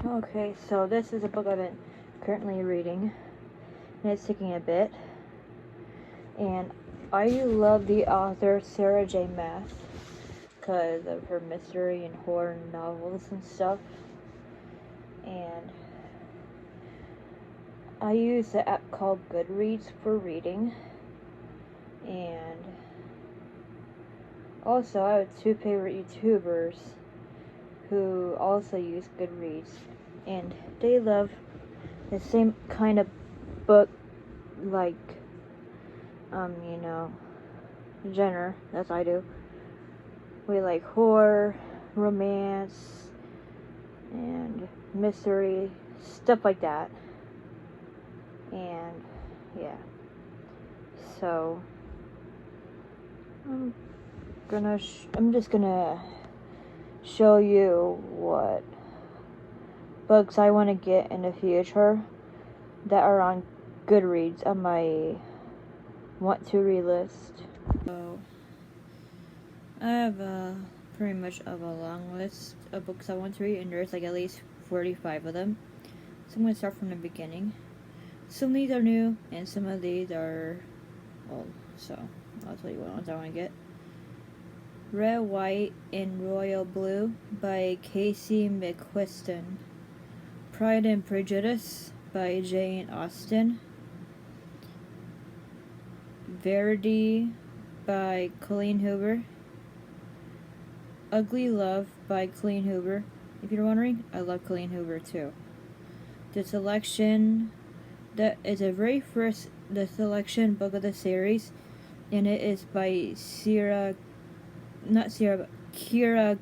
Okay, so this is a book I've been currently reading, and it's taking a bit. And I love the author Sarah J. Maas because of her mystery and horror novels and stuff. And I use the app called Goodreads for reading. And also, I have two favorite YouTubers who also use Goodreads, and they love the same kind of book, like, genre as I do. We like horror, romance, and mystery, stuff like that. And yeah, so I'm just gonna show you what books I want to get in the future that are on Goodreads on my want to read list. So I have pretty much of a long list of books I want to read, and there's like at least 45 of them. So I'm gonna start from the beginning. Some of these are new, and some of these are old. So I'll tell you what ones I want to get. Red, White, and Royal Blue by Casey McQuiston. Pride and Prejudice by Jane Austen. Verity by Colleen Hoover. Ugly Love by Colleen Hoover. If you're wondering, I love Colleen Hoover too. The Selection, that is the selection book of the series, and it is by Kiera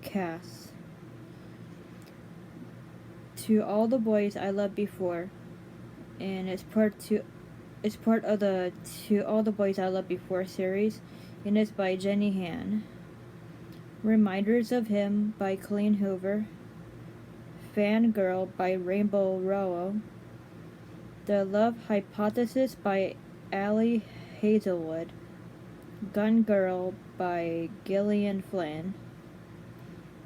Cass. To All the Boys I Loved Before, and it's part of the To All the Boys I Loved Before series, and it's by Jenny Han. Reminders of Him by Colleen Hoover. Fangirl by Rainbow Rowell. The Love Hypothesis by Ali Hazelwood. Gun Girl by Gillian Flynn.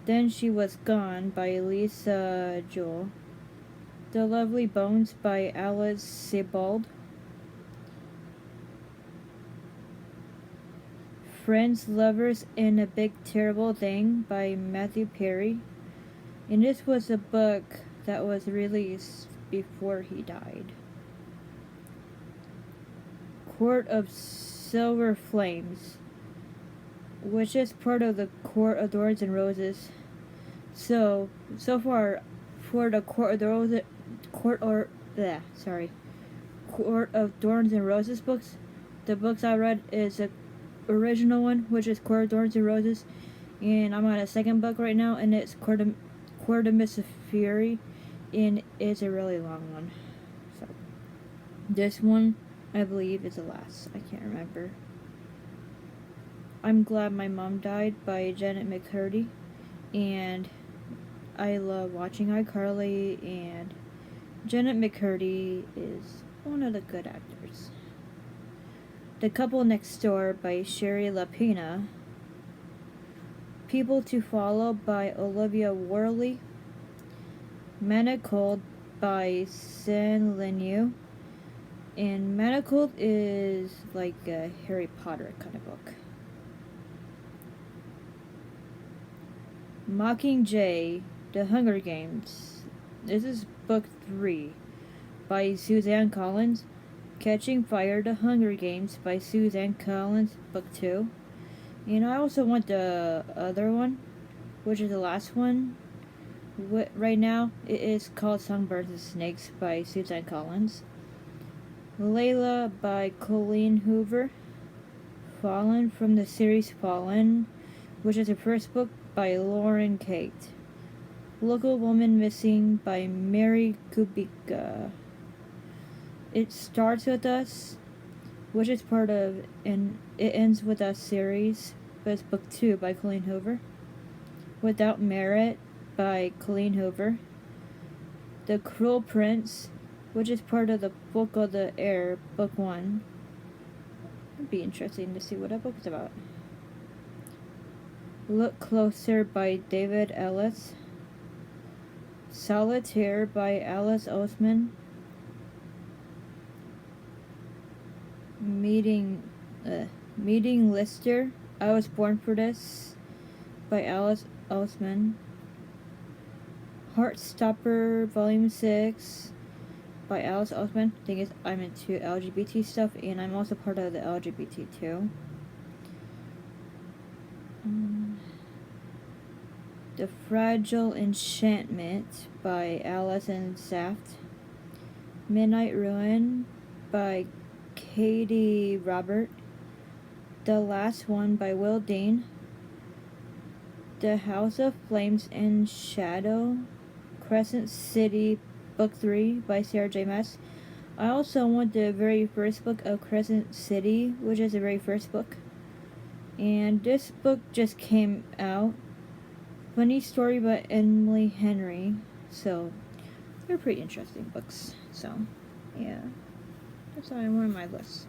Then She Was Gone by Lisa Jewell. The Lovely Bones by Alice Sebald. Friends, Lovers, and a Big Terrible Thing by Matthew Perry. And this was a book that was released before he died. Court of Silver Flames, which is part of the Court of Thorns and Roses. So far, for the Court of Thorns and Roses books, the books I read is the original one, which is Court of Thorns and Roses, and I'm on a second book right now, and it's Court of Mist and Fury, and it's a really long one. So this one, I believe, is the last. I can't remember. I'm Glad My Mom Died by Janet McCurdy, and I love watching iCarly, and Janet McCurdy is one of the good actors. The Couple Next Door by Sherry Lapena. People to Follow by Olivia Worley. Manacled by San Lin. And Manacled is like a Harry Potter kind of book. Mockingjay, The Hunger Games. This is book 3 by Suzanne Collins. Catching Fire, The Hunger Games by Suzanne Collins, book 2. And I also want the other one, which is the last one. Right now, it is called Songbirds and Snakes by Suzanne Collins. Layla by Colleen Hoover. Fallen from the series Fallen, which is the first book by Lauren Kate. Local Woman Missing by Mary Kubica. It Starts With Us, which is part of and It Ends With Us series, but it's book 2 by Colleen Hoover. Without Merit by Colleen Hoover. The Cruel Prince, which is part of the Book of the Air, book 1. It'd be interesting to see what that book is about. Look Closer by David Ellis. Solitaire by Alice Oseman. Meeting Lister. I Was Born for This by Alice Oseman. Heartstopper Volume 6 by Alice Oseman. Thing is, I'm into LGBT stuff, and I'm also part of the LGBT too. The Fragile Enchantment by Alison Saft. Midnight Ruin by Katie Robert. The Last One by Will Dean. The House of Flames and Shadow. Crescent City Book 3 by Sarah J. Maas. I also want the very first book of Crescent City, which is the very first book. And this book just came out. Funny Story by Emily Henry. So, they're pretty interesting books. So, yeah. That's why I'm on my list.